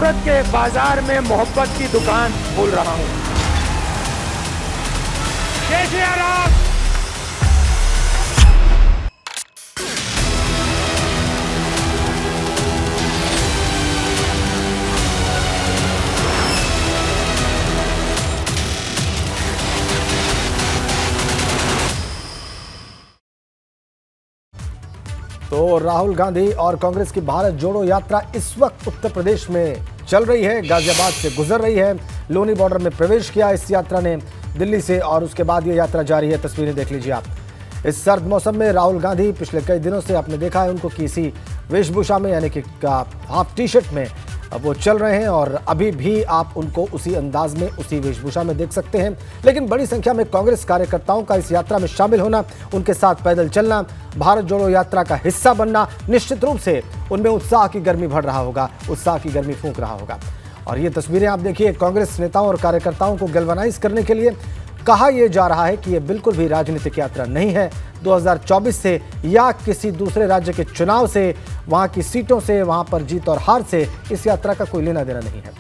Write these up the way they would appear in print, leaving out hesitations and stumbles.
सूरत के बाजार में मोहब्बत की दुकान खोल रहा हूं। तो राहुल गांधी और कांग्रेस की भारत जोड़ो यात्रा इस वक्त उत्तर प्रदेश में चल रही है, गाजियाबाद से गुजर रही है। लोनी बॉर्डर में प्रवेश किया इस यात्रा ने दिल्ली से और उसके बाद ये यात्रा जारी है। तस्वीरें देख लीजिए आप। इस सर्द मौसम में राहुल गांधी पिछले कई दिनों से आपने देखा है उनको किसी वेशभूषा में यानी कि हाफ टी शर्ट में वो चल रहे हैं और अभी भी आप उनको उसी अंदाज में उसी वेशभूषा में देख सकते हैं। लेकिन बड़ी संख्या में कांग्रेस कार्यकर्ताओं का इस यात्रा में शामिल होना, उनके साथ पैदल चलना, भारत जोड़ो यात्रा का हिस्सा बनना निश्चित रूप से उनमें उत्साह की गर्मी भर रहा होगा, उत्साह की गर्मी फूंक रहा होगा। और ये तस्वीरें आप देखिए, कांग्रेस नेताओं और कार्यकर्ताओं को गैल्वनाइज करने के लिए कहा यह जा रहा है कि यह बिल्कुल भी राजनीतिक यात्रा नहीं है। 2024 से या किसी दूसरे राज्य के चुनाव से, वहां की सीटों से, वहां पर जीत और हार से इस यात्रा का कोई लेना देना नहीं है।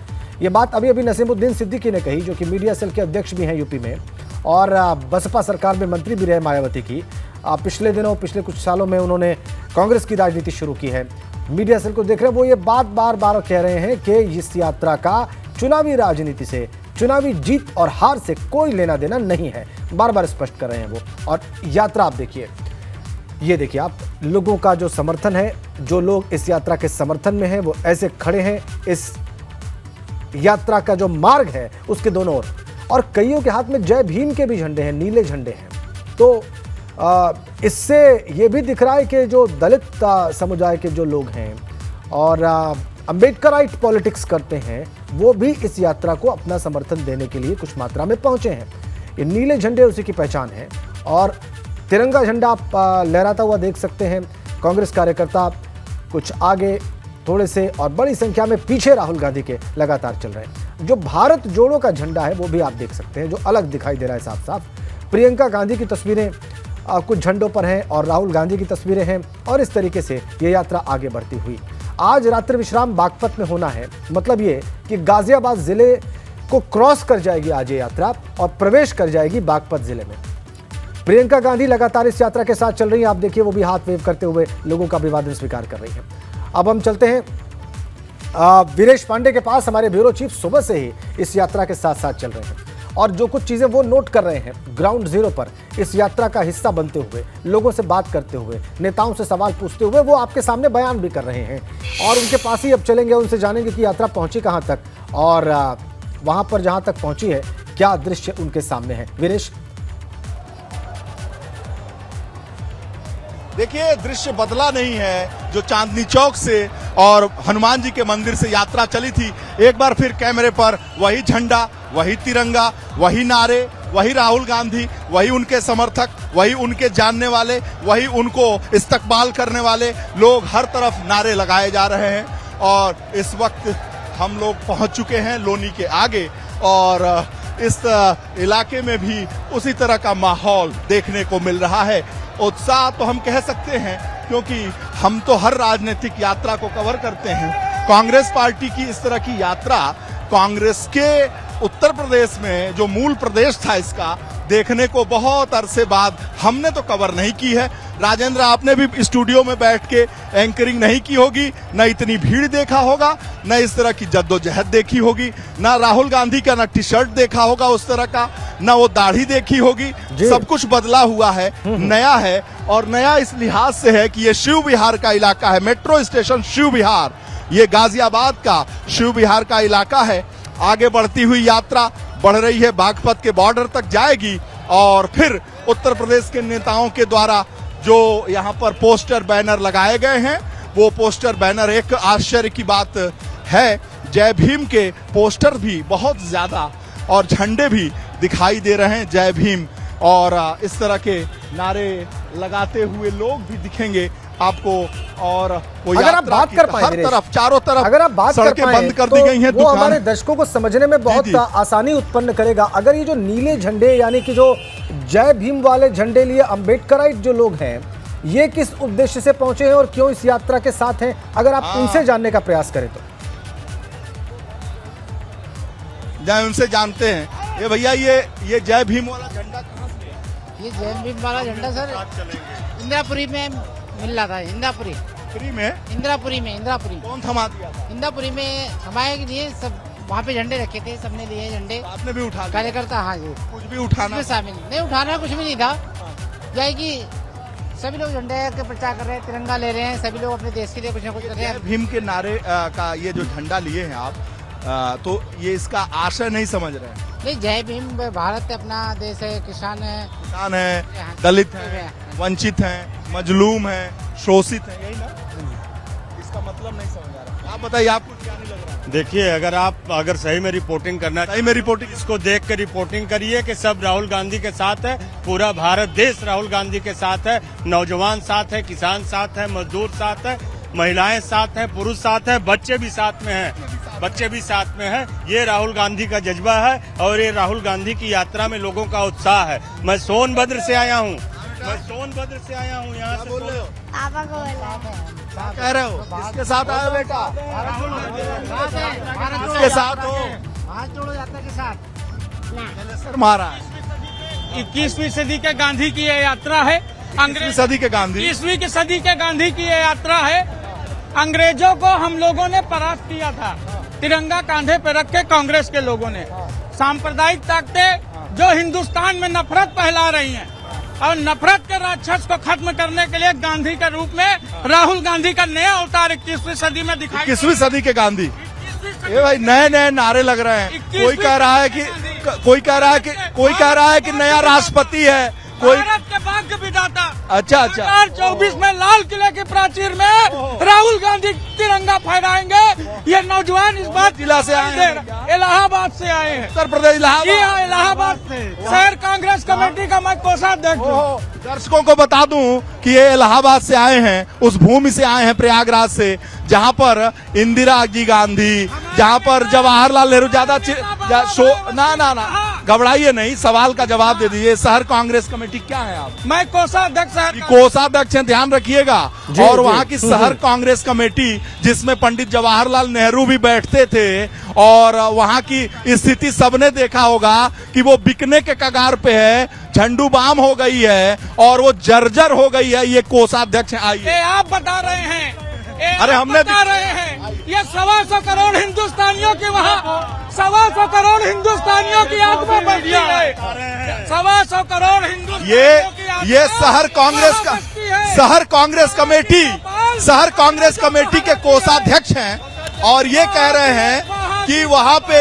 ये बात अभी नसीमुद्दीन सिद्दीकी ने कही, जो कि मीडिया सेल के अध्यक्ष भी हैं यूपी में और बसपा सरकार में मंत्री भी रहे मायावती की। पिछले दिनों, पिछले कुछ सालों में उन्होंने कांग्रेस की राजनीति शुरू की है। मीडिया सेल को देख रहे हैं, वो ये बात बार बार कह रहे हैं कि इस यात्रा का चुनावी राजनीति से, चुनावी जीत और हार से कोई लेना देना नहीं है, बार बार स्पष्ट कर रहे हैं वो। और यात्रा आप देखिए, ये देखिए आप, लोगों का जो समर्थन है, जो लोग इस यात्रा के समर्थन में हैं वो ऐसे खड़े हैं इस यात्रा का जो मार्ग है उसके दोनों ओर, और कईयों के हाथ में जय भीम के भी झंडे हैं, नीले झंडे हैं। तो इससे ये भी दिख रहा है कि जो दलित समुदाय के जो लोग हैं और अंबेडकराइट पॉलिटिक्स करते हैं, वो भी इस यात्रा को अपना समर्थन देने के लिए कुछ मात्रा में पहुंचे हैं। ये नीले झंडे उसी की पहचान है और तिरंगा झंडा आप लहराता हुआ देख सकते हैं। कांग्रेस कार्यकर्ता कुछ आगे थोड़े से और बड़ी संख्या में पीछे राहुल गांधी के लगातार चल रहे हैं। जो भारत जोड़ो का झंडा है वो भी आप देख सकते हैं, जो अलग दिखाई दे रहा है साफ साफ। प्रियंका गांधी की तस्वीरें कुछ झंडों पर हैं और राहुल गांधी की तस्वीरें हैं, और इस तरीके से ये यात्रा आगे बढ़ती हुई आज रात्रि विश्राम बागपत में होना है। मतलब ये कि गाजियाबाद जिले को क्रॉस कर जाएगी आज ये यात्रा और प्रवेश कर जाएगी बागपत जिले में। प्रियंका गांधी लगातार इस यात्रा के साथ चल रही हैं, आप देखिए वो भी हाथ वेव करते हुए लोगों का अभिवादन स्वीकार कर रही हैं। अब हम चलते हैं वीरेश पांडे के पास। हमारे ब्यूरो चीफ सुबह से ही इस यात्रा के साथ साथ चल रहे हैं और जो कुछ चीजें वो नोट कर रहे हैं ग्राउंड जीरो पर, इस यात्रा का हिस्सा बनते हुए, लोगों से बात करते हुए, नेताओं से सवाल पूछते हुए, वो आपके सामने बयान भी कर रहे हैं। और उनके पास ही अब चलेंगे, उनसे जानेंगे कि यात्रा पहुंची कहां तक और वहां पर जहां तक पहुंची है क्या दृश्य उनके सामने है। वीरेश, देखिए दृश्य बदला नहीं है। जो चांदनी चौक से और हनुमान जी के मंदिर से यात्रा चली थी, एक बार फिर कैमरे पर वही झंडा, वही तिरंगा, वही नारे, वही राहुल गांधी, वही उनके समर्थक, वही उनके जानने वाले, वही उनको इस्तकबाल करने वाले लोग, हर तरफ नारे लगाए जा रहे हैं। और इस वक्त हम लोग पहुंच चुके हैं लोनी के आगे और इस इलाके में भी उसी तरह का माहौल देखने को मिल रहा है। उत्साह तो हम कह सकते हैं क्योंकि हम तो हर राजनीतिक यात्रा को कवर करते हैं। कांग्रेस पार्टी की इस तरह की यात्रा कांग्रेस के उत्तर प्रदेश में, जो मूल प्रदेश था इसका, देखने को बहुत अरसे बाद हमने तो कवर नहीं की है। राजेंद्र, आपने भी स्टूडियो में बैठ के एंकरिंग नहीं की होगी, न इतनी भीड़ देखा होगा, न इस तरह की जद्दोजहद देखी होगी, न राहुल गांधी का न टी शर्ट देखा होगा उस तरह का, न वो दाढ़ी देखी होगी। सब कुछ बदला हुआ है, नया है। और नया इस लिहाज से है कि ये शिव विहार का इलाका है, मेट्रो स्टेशन शिव विहार, ये गाजियाबाद का शिव विहार का इलाका है। आगे बढ़ती हुई यात्रा बढ़ रही है, बागपत के बॉर्डर तक जाएगी और फिर उत्तर प्रदेश के नेताओं के द्वारा जो यहाँ पर पोस्टर बैनर लगाए गए हैं, वो पोस्टर बैनर, एक आश्चर्य की बात है, जय भीम के पोस्टर भी बहुत ज्यादा और झंडे भी दिखाई दे रहे हैं, जय भीम, और इस तरह के नारे लगाते हुए लोग भी दिखेंगे आपको। और वो अगर आप बात कर पाए, हर तरफ, चारों तरफ अगर आप बात सड़कें बंद कर दी गई हैं, वो हमारे दर्शकों को समझने में बहुत आसानी उत्पन्न करेगा। अगर ये जो नीले झंडे, यानी कि जो जय भीम वाले झंडे लिए अंबेडकराइट जो लोग हैं, ये किस उद्देश्य से पहुंचे हैं और क्यों इस यात्रा के साथ हैं, अगर आप उनसे जानने का प्रयास करें तो। जाए उनसे जानते हैं। ये भैया ये जय भीम वाला झंडा कहाँ से है? ये जय भीम वाला झंडा सर इंदिरापुरी में मिल रहा था। इंदिरापुरी फ्री में? इंदिरापुरी कौन थमा दिया था? इंदिरापुरी में हमारे लिए सब वहाँ पे झंडे रखे थे, सबने लिए झंडे। आपने भी उठा लिया? कार्यकर्ता, हाँ जी। कुछ भी उठाना उसमें शामिल नहीं, उठाना कुछ भी नहीं था। जाएगी सभी लोग झंडे के प्रचार कर रहे हैं, तिरंगा ले रहे हैं, सभी लोग अपने देश के लिए कुछ न कुछ कर रहे जय हैं। भीम के नारे का ये जो झंडा लिए हैं आप, तो ये इसका आशय नहीं समझ रहे हैं? नहीं, जय भीम, भारत अपना देश है, किसान है, दलित हैं, वंचित हैं, मजलूम हैं, शोषित हैं, यही ना? इसका मतलब नहीं समझ आ रहा। आप बताइए, आपको क्या नहीं लग रहा? देखिए, अगर सही में रिपोर्टिंग करना, सही में रिपोर्टिंग, इसको देख कर रिपोर्टिंग करिए कि सब राहुल गांधी के साथ है, पूरा भारत देश राहुल गांधी के साथ है, नौजवान साथ है, किसान साथ है, मजदूर साथ है, महिलाएं साथ हैं, पुरुष साथ हैं, बच्चे भी साथ में हैं। ये राहुल गांधी का जज्बा है और ये राहुल गांधी की यात्रा में लोगों का उत्साह है। मैं सोनभद्र से आया हूँ, यहाँ से बोल रहे हो? पापा को बोला क्या कह रहे हो? किसके साथ आए बेटा? किसके साथ हो? हाथ जोड़ो यात्रा के साथ। सर मारा है। 21वीं सदी के गांधी की ये यात्रा है। 21वीं सदी के गांधी, 21वीं की सदी के गांधी की ये यात्रा है। अंग्रेजों को हम लोगों ने परास्त किया था, तिरंगा कांधे पे रख के कांग्रेस के लोगों ने। सांप्रदायिक ताकतें जो हिंदुस्तान में नफरत फैला रही हैं और नफरत के राक्षस को खत्म करने के लिए गांधी के रूप में राहुल गांधी का नया अवतार 21वीं सदी में दिखाई। 21वीं सदी के गांधी, ये भाई नए नारे लग रहे हैं। कोई कह रहा है कि नया राष्ट्रपति है, कोई भारत के भाग्य विधाता। अच्छा 2024 में लाल किले की प्राचीर में राहुल गांधी तिरंगा फहराएंगे। ये नौजवान इस बात जिला से आए हैं? इलाहाबाद से आए हैं। उत्तर प्रदेश, इलाहाबाद। इलाहाबाद से शहर कांग्रेस कमेटी का मैं कोषाध्यक्ष हूँ। दर्शकों को बता दूं कि ये इलाहाबाद से आए हैं, उस भूमि से आए हैं, प्रयागराज से, जहां पर इंदिरा जी गांधी, जहां पर जवाहरलाल नेहरू ना घबराइए नहीं, सवाल का जवाब दे दीजिए। शहर कांग्रेस कमेटी क्या है आप? मैं कोषाध्यक्ष हैं, ध्यान रखिएगा। और वहाँ की शहर कांग्रेस कमेटी जिसमें पंडित जवाहरलाल नेहरू भी बैठते थे, और वहाँ की स्थिति सबने देखा होगा कि वो बिकने के कगार पे है, झंडू बाम हो गई है और वो जर्जर हो गई है। ये कोषाध्यक्ष आइए। आप बता रहे हैं, अरे हमने बता रहे हैं, ये 125 करोड़ हिंदुस्तानियों की वहाँ 125 करोड़ हिंदुस्तानियों की आत्मा बची है। 125 करोड़ हिंदुस्तानियों ये शहर कांग्रेस कमेटी के कोषाध्यक्ष हैं, और ये कह रहे हैं कि वहाँ पे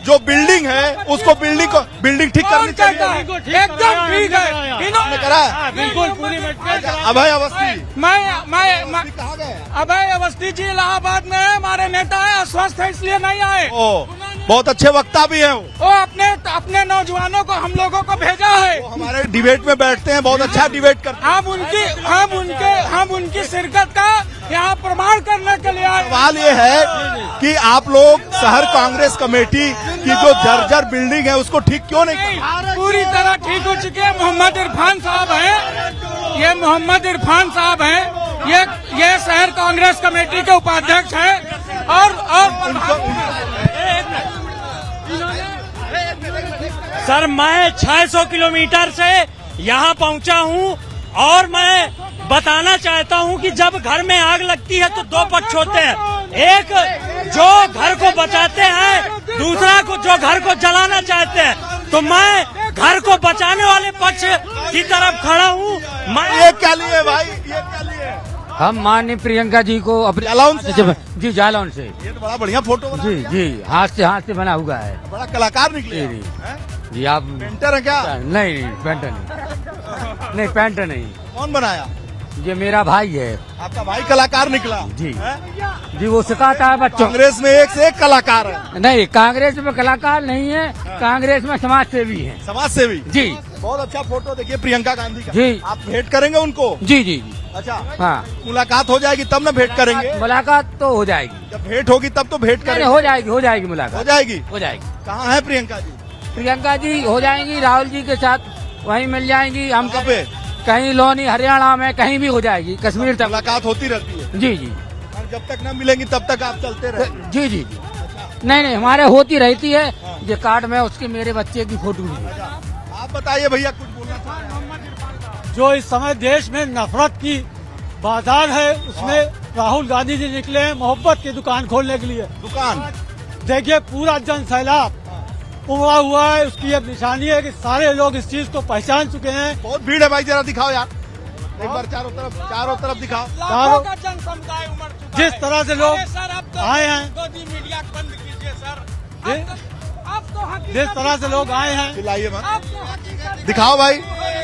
जो बिल्डिंग है उसको बिल्डिंग ठीक करनी चाहिए। एकदम ठीक है, इन्होंने करा है बिल्कुल पूरी। अभय अवस्थी, मैं कहाँ गए? अभय अवस्थी जी इलाहाबाद में है, हमारे नेता है, अस्वस्थ है इसलिए नहीं आए। बहुत अच्छे वक्ता भी हैं वो अपने नौजवानों को, हम लोगों को भेजा है। वो हमारे डिबेट में बैठते हैं, बहुत अच्छा डिबेट करते हैं। हम उनकी शिरकत का यहाँ प्रमाण करने के लिए आए। सवाल ये है कि आप लोग शहर कांग्रेस कमेटी की जो जर्जर बिल्डिंग है उसको ठीक क्यों नहीं कर? पूरी तरह ठीक हो चुकी है। मोहम्मद इरफान साहब हैं, ये मोहम्मद इरफान साहब हैं, ये शहर कांग्रेस कमेटी के उपाध्यक्ष हैं। और सर, मैं 600 किलोमीटर से यहाँ पहुँचा हूँ और मैं बताना चाहता हूँ कि जब घर में आग लगती है तो दो पक्ष होते हैं, एक जो घर को बचाते हैं, दूसरा को जो घर को जलाना चाहते हैं। तो मैं घर को बचाने वाले पक्ष की तरफ खड़ा हूँ। ये क्या लिए भाई, ये क्या लिए? हम माननीय प्रियंका जी को अपने जालौन से? जी जालौन से। ये तो बड़ा बढ़िया फोटो बना। जी हाथ से बना हुआ है। बड़ा कलाकार निकले जी। आप पेंटर है क्या? नहीं, पेंटर नहीं, पेंटर नहीं। कौन बनाया? ये मेरा भाई है। आपका भाई कलाकार निकला? जी वो सिखाता है बच्चों। कांग्रेस में एक से एक कलाकार है। नहीं, कांग्रेस में कलाकार नहीं है, कांग्रेस में समाज सेवी है। समाज सेवी? जी। बहुत अच्छा फोटो देखिए प्रियंका गांधी का। जी। आप भेंट करेंगे उनको? जी। अच्छा, हाँ, मुलाकात हो जाएगी तब ना भेंट करेंगे? मुलाकात तो हो जाएगी, जब भेंट होगी तब तो भेंट करेंगे। हो जाएगी मुलाकात। हो जाएगी। कहाँ है प्रियंका जी? प्रियंका जी हो जाएंगी राहुल जी के साथ, वहीं मिल जाएंगी। हम पे कहीं लोनी हरियाणा में कहीं भी हो जाएगी, कश्मीर तक मुलाकात होती रहती है। जी। जब तक ना मिलेंगी तब तक आप चलते रहे? जी। नहीं, हमारे होती रहती है, ये कार्ड में उसकी मेरे बच्चे की फोटो भी है। आप बताइए भैया, कुछ बोलना चाह रहे हैं? जो इस समय देश में नफरत की बाजार है, उसमें राहुल गांधी जी निकले हैं मोहब्बत की दुकान खोलने के लिए। दुकान देखिए पूरा जन सैलाब उमड़ा हुआ है, उसकी ये निशानी है कि सारे लोग इस चीज को पहचान चुके हैं। बहुत भीड़ है भाई, जरा दिखाओ यार एक बार, चारों तरफ दिखाओ। लाखों का जन समुदाय उमड़ चुका जिस तरह से लोग सर अब तो आए हैं, गोदी मीडिया बंद कीजिए सर। अब तो हकीकत जिस तरह से लोग आए हैं, चिल्लाइए मत, अब तो हकीकत दिखाओ भाई,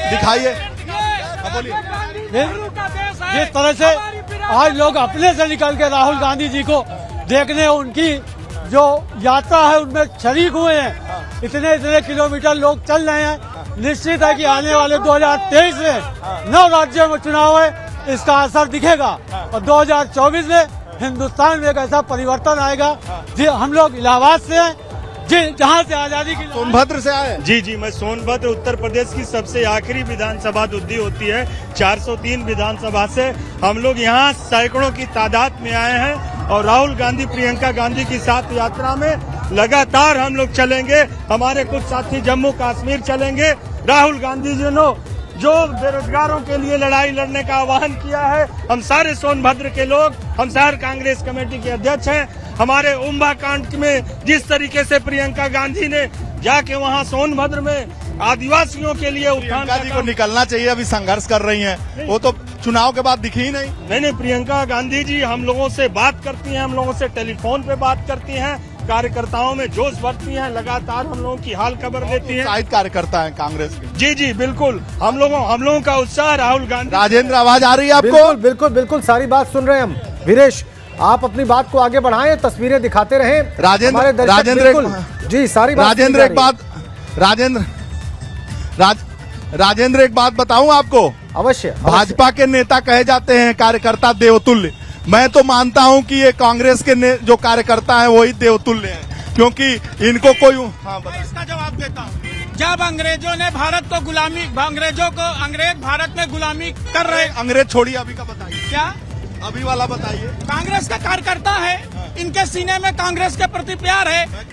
दिखाइए। बोलिए। जिस तरह से आज लोग अपने से निकल के राहुल गांधी जी को देखने, उनकी जो यात्रा है उनमें शरीक हुए हैं। इतने किलोमीटर लोग चल रहे हैं। निश्चित है कि आने वाले 2023 में 9 राज्यों में चुनाव है, इसका असर दिखेगा और 2024 में हिंदुस्तान में एक ऐसा परिवर्तन आएगा। जी हम लोग इलाहाबाद से हैं, जी जहाँ से आजादी की सोनभद्र से आए। जी, मैं सोनभद्र उत्तर प्रदेश की सबसे आखिरी विधानसभा दुद्दी होती है 403 विधानसभा से हम लोग यहाँ सैकड़ों की तादाद में आए हैं और राहुल गांधी प्रियंका गांधी की साथ यात्रा में लगातार हम लोग चलेंगे। हमारे कुछ साथी जम्मू कश्मीर चलेंगे। राहुल गांधी जी ने जो बेरोजगारों के लिए लड़ाई लड़ने का आह्वान किया है, हम सारे सोनभद्र के लोग, हम शहर कांग्रेस कमेटी के अध्यक्ष हैं। हमारे उम्बा कांड में जिस तरीके से प्रियंका गांधी ने जाके वहां सोनभद्र में आदिवासियों के लिए उत्थान प्रियंका जी को निकलना चाहिए, अभी संघर्ष कर रही हैं, वो तो चुनाव के बाद दिखी ही नहीं। नहीं, प्रियंका गांधी जी हम लोगों से बात करती हैं, हम लोगों से टेलीफोन पे बात करती हैं, कार्यकर्ताओं में जोश भरती हैं, लगातार हम लोगों की हाल खबर लेती हैं। उत्साहित कार्यकर्ता है कांग्रेस के। जी बिल्कुल, हम लोगों का उत्साह राहुल गांधी। राजेंद्र, आवाज आ रही है आपको? बिल्कुल बिल्कुल बिल्कुल, सारी बात सुन रहे हैं हम। वीरेश, आप अपनी बात को आगे बढ़ाएं, तस्वीरें दिखाते रहें। जी सारी बात। राजेंद्र एक बात बताऊं आपको? अवश्य। भाजपा के नेता कहे जाते हैं कार्यकर्ता देवतुल्य। मैं तो मानता हूं कि ये कांग्रेस के जो कार्यकर्ता हैं वही देवतुल्य हैं, क्योंकि इनको कोई। हाँ, इसका जवाब देता हूँ। जब अंग्रेजों ने भारत को गुलामी, अंग्रेज भारत में गुलामी कर रहे। अंग्रेज छोड़िए, अभी का बताइए। क्या? अभी वाला बताइए। कांग्रेस का कार्यकर्ता है, इनके सीने में कांग्रेस के प्रति प्यार है। मैं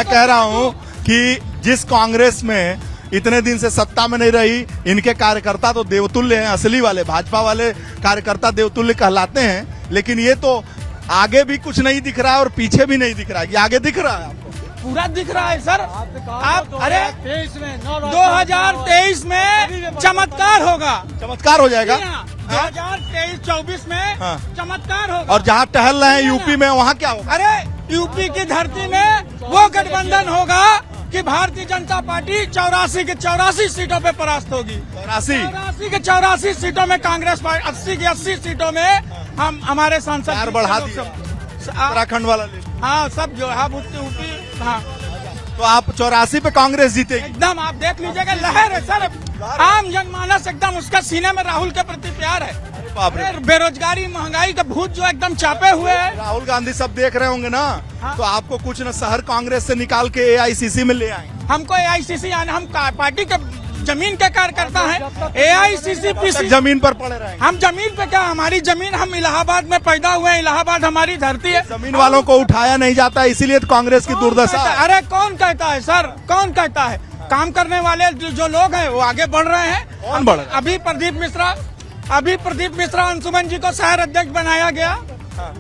कह रहा हूँ कि जिस कांग्रेस में इतने दिन से सत्ता में नहीं रही, इनके कार्यकर्ता तो देवतुल्य हैं, असली वाले भाजपा वाले कार्यकर्ता देवतुल्य कहलाते हैं। लेकिन ये तो आगे भी कुछ नहीं दिख रहा है और पीछे भी नहीं दिख रहा है। ये आगे दिख रहा है आपको? पूरा दिख रहा है सर। आप अरे 2023 में चमत्कार होगा। चमत्कार हो जाएगा 2023-24 में चमत्कार होगा। और जहाँ टहल रहे हैं यूपी में, वहाँ क्या होगा? अरे यूपी की धरती में वो गठबंधन होगा कि भारतीय जनता पार्टी 84 के 84 सीटों पे परास्त होगी। 84 के 84 सीटों में कांग्रेस पार्टी 80 की 80 सीटों में हम हमारे सांसद बढ़ा दिया उत्तराखंड वाला। हाँ, सब जो है यूपी। हाँ, तो आप 84 पे कांग्रेस जीतेगी? एकदम आप देख लीजिएगा, लहर है सर। आम जनमानस एकदम उसका सीने में राहुल के प्रति प्यार है। बेरोजगारी, महंगाई का भूत जो एकदम चापे हुए है। राहुल गांधी सब देख रहे होंगे ना। हाँ? तो आपको कुछ न शहर कांग्रेस से निकाल के AICC में ले आए। हमको AICC आने, हम पार्टी के जमीन के कार्यकर्ता हैं। AICC जमीन पर पड़े रहे। हम जमीन पे क्या, हमारी जमीन, हम इलाहाबाद में पैदा हुए हैं, इलाहाबाद हमारी धरती है। जमीन वालों को उठाया नहीं जाता, इसीलिए तो कांग्रेस की दुर्दशा। अरे कौन कहता है सर, कौन कहता है? काम करने वाले जो लोग हैं वो आगे बढ़ रहे हैं। कौन बढ़ रहा है? अभी प्रदीप मिश्रा अंशुमन जी को शहर अध्यक्ष बनाया गया।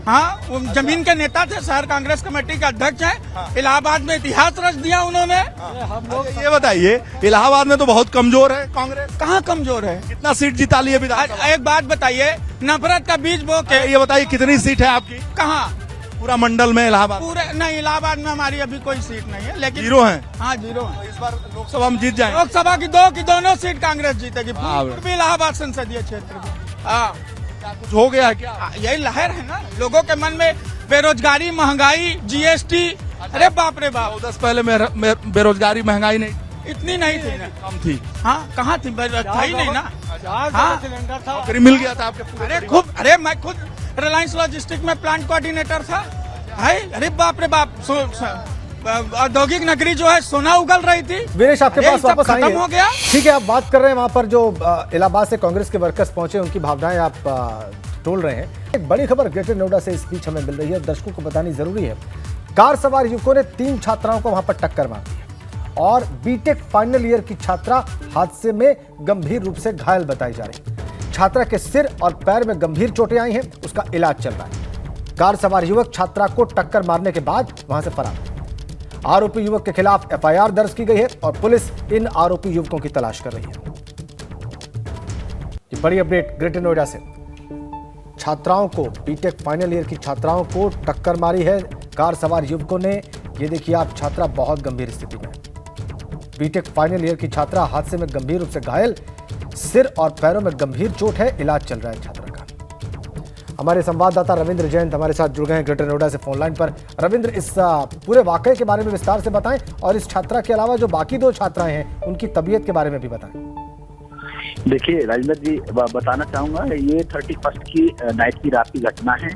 हाँ, वो जमीन के नेता थे, शहर कांग्रेस कमेटी के अध्यक्ष हैं। इलाहाबाद में इतिहास रच दिया उन्होंने। ये बताइए, इलाहाबाद में तो बहुत कमजोर है कांग्रेस। कहाँ कमजोर है? कितना सीट जिता लिए विधानसभा? एक बात बताइए, नफरत का बीज बो के। ये बताइए कितनी सीट है आपकी? कहाँ? पूरा मंडल में इलाहाबाद? पूरे नहीं, इलाहाबाद में हमारी अभी कोई सीट नहीं है, लेकिन 0 है। हाँ, 0 है। इस बार लोकसभा में जीत जाएंगे। लोकसभा की दोनों सीट कांग्रेस जीतेगी, पूर्वी इलाहाबाद संसदीय क्षेत्र में। हाँ, कुछ हो गया है क्या? यही लहर है ना लोगों के मन में। बेरोजगारी, महंगाई, GST। अरे बाप रे बाप। 10 पहले बेरोजगारी महंगाई नहीं, इतनी नहीं थी ना। कम थी। हाँ, कहाँ थी? था ही नहीं ना। हाँ, नौकरी मिल गया था आपके? अरे मैं खुद रिलायंस लॉजिस्टिक में प्लांट कोऑर्डिनेटर था। अरे बाप रे बाप, औद्योगिक नगरी जो है सोना उगल रही थी। वीरेश, आपके पास वापस आएंगे। खत्म हो गया। ठीक है, आप बात कर रहे हैं वहां पर जो इलाहाबाद से कांग्रेस के वर्कर्स पहुंचे, उनकी भावनाएं आप टोल रहे हैं। एक बड़ी खबर ग्रेटर नोएडा से इस बीच हमें मिल रही है, दर्शकों को बतानी जरूरी है कार सवार युवकों ने 3 छात्राओं को वहां पर टक्कर मार दी है और बीटेक फाइनल ईयर की छात्रा हादसे में गंभीर रूप से घायल बताई जा रही है। छात्रा के सिर और पैर में गंभीर चोटें आई हैं, उसका इलाज चल रहा है। कार सवार युवक छात्रा को टक्कर मारने के बाद वहां से फरार हुआ। आरोपी युवक के खिलाफ एफआईआर दर्ज की गई है और पुलिस इन आरोपी युवकों की तलाश कर रही है। बड़ी अपडेट ग्रेटर नोएडा से। छात्राओं को, बीटेक फाइनल ईयर की छात्राओं को टक्कर मारी है कार सवार युवकों ने। ये देखिए आप, छात्रा बहुत गंभीर स्थिति में। बीटेक फाइनल ईयर की छात्रा हादसे में गंभीर रूप से घायल, सिर और पैरों में गंभीर चोट है, इलाज चल रहा है छात्रा का। हमारे संवाददाता रविंद्र जैन हमारे साथ जुड़ गए हैं ग्रेटर नोएडा से फोन लाइन पर। रविंद्र, इस पूरे वाकये के बारे में विस्तार से बताएं और इस छात्रा के अलावा जो बाकी 2 छात्राएं हैं उनकी तबीयत के बारे में भी बताएं। देखिए राजेंद्र जी, बताना चाहूंगा, ये 31 की नाइट की रात की घटना है।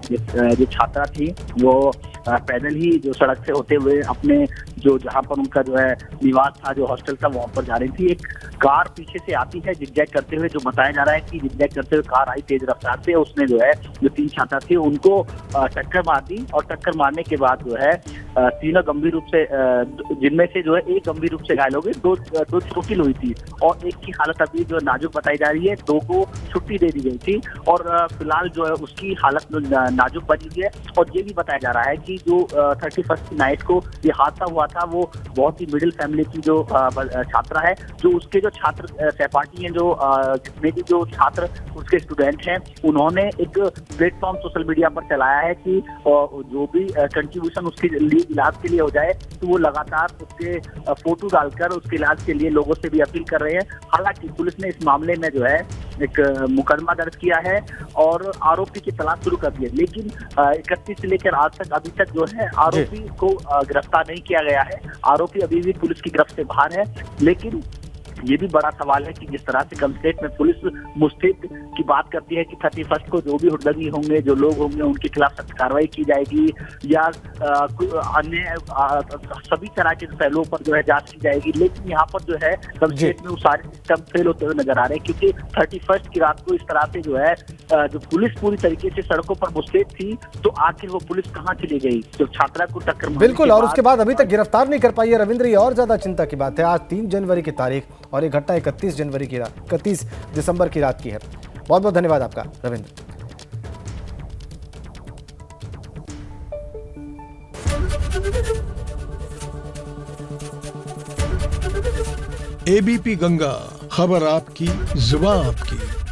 जो छात्रा थी वो पैदल ही जो सड़क से होते हुए अपने जो जहाँ पर उनका जो है निवास था, जो हॉस्टल था, वहां पर जा रही थी। एक कार पीछे से आती है जिगजैग करते हुए, जो बताया जा रहा है कि जिगजैग करते हुए कार आई तेज रफ्तार से। उसने जो है जो 3 छात्रा थे उनको टक्कर मार दी और टक्कर मारने के बाद जो है तीनों गंभीर रूप से, जिनमें से जो है एक गंभीर रूप से घायल हो गई, दो चोटिल हुई थी और एक की हालत अभी जो नाजुक बताई जा रही है। 2 को छुट्टी दे दी गई थी और फिलहाल जो है उसकी हालत नाजुक बनी हुई है। और ये भी बताया जा रहा है कि जो 31 की नाइट को ये हादसा हुआ था, वो बहुत ही मिडिल फैमिली की जो छात्रा है, जो उसके जो छात्र सहपाठी हैं, जो जितने भी जो छात्र उसके स्टूडेंट हैं, उन्होंने एक प्लेटफॉर्म सोशल मीडिया पर चलाया है कि जो भी कंट्रीब्यूशन उसके लिए इलाज के लिए हो जाए, तो वो लगातार उसके फोटो डालकर उसके इलाज के लिए लोगों से भी अपील कर रहे हैं। हालांकि पुलिस ने इस मामले में जो है एक मुकदमा दर्ज किया है और आरोपी की तलाश शुरू कर दी है, लेकिन 31 से लेकर आज तक अभी तक जो है आरोपी को गिरफ्तार नहीं किया गया है। आरोपी अभी भी पुलिस की गिरफ्त से बाहर है। लेकिन ये भी बड़ा सवाल है कि जिस तरह से कमिश्नरेट में पुलिस मुस्तैद की बात करती है कि 31 को जो भी हुड़दंगी होंगे, जो लोग होंगे, उनके खिलाफ सख्त कार्रवाई की जाएगी या अन्य सभी तरह के पहलुओं पर जो है जांच की जाएगी। लेकिन यहाँ पर जो है कमिश्नरेट में वो सारे सिस्टम फेल होते हुए नजर आ रहे हैं, क्योंकि 31 की रात को इस तरह से जो है जो पुलिस पूरी तरीके से सड़कों पर मुस्तैद थी, तो आखिर वो पुलिस कहाँ चली गई जो छात्रा को टक्कर मारने बिल्कुल, और उसके बाद अभी तक गिरफ्तार नहीं कर पाई है। रविंद्र, ये और ज्यादा चिंता की बात है। आज 3 जनवरी की तारीख और ये घटना 31 दिसंबर की रात की है। बहुत बहुत धन्यवाद आपका रविंद्र। एबीपी गंगा, खबर आपकी, जुबान आपकी।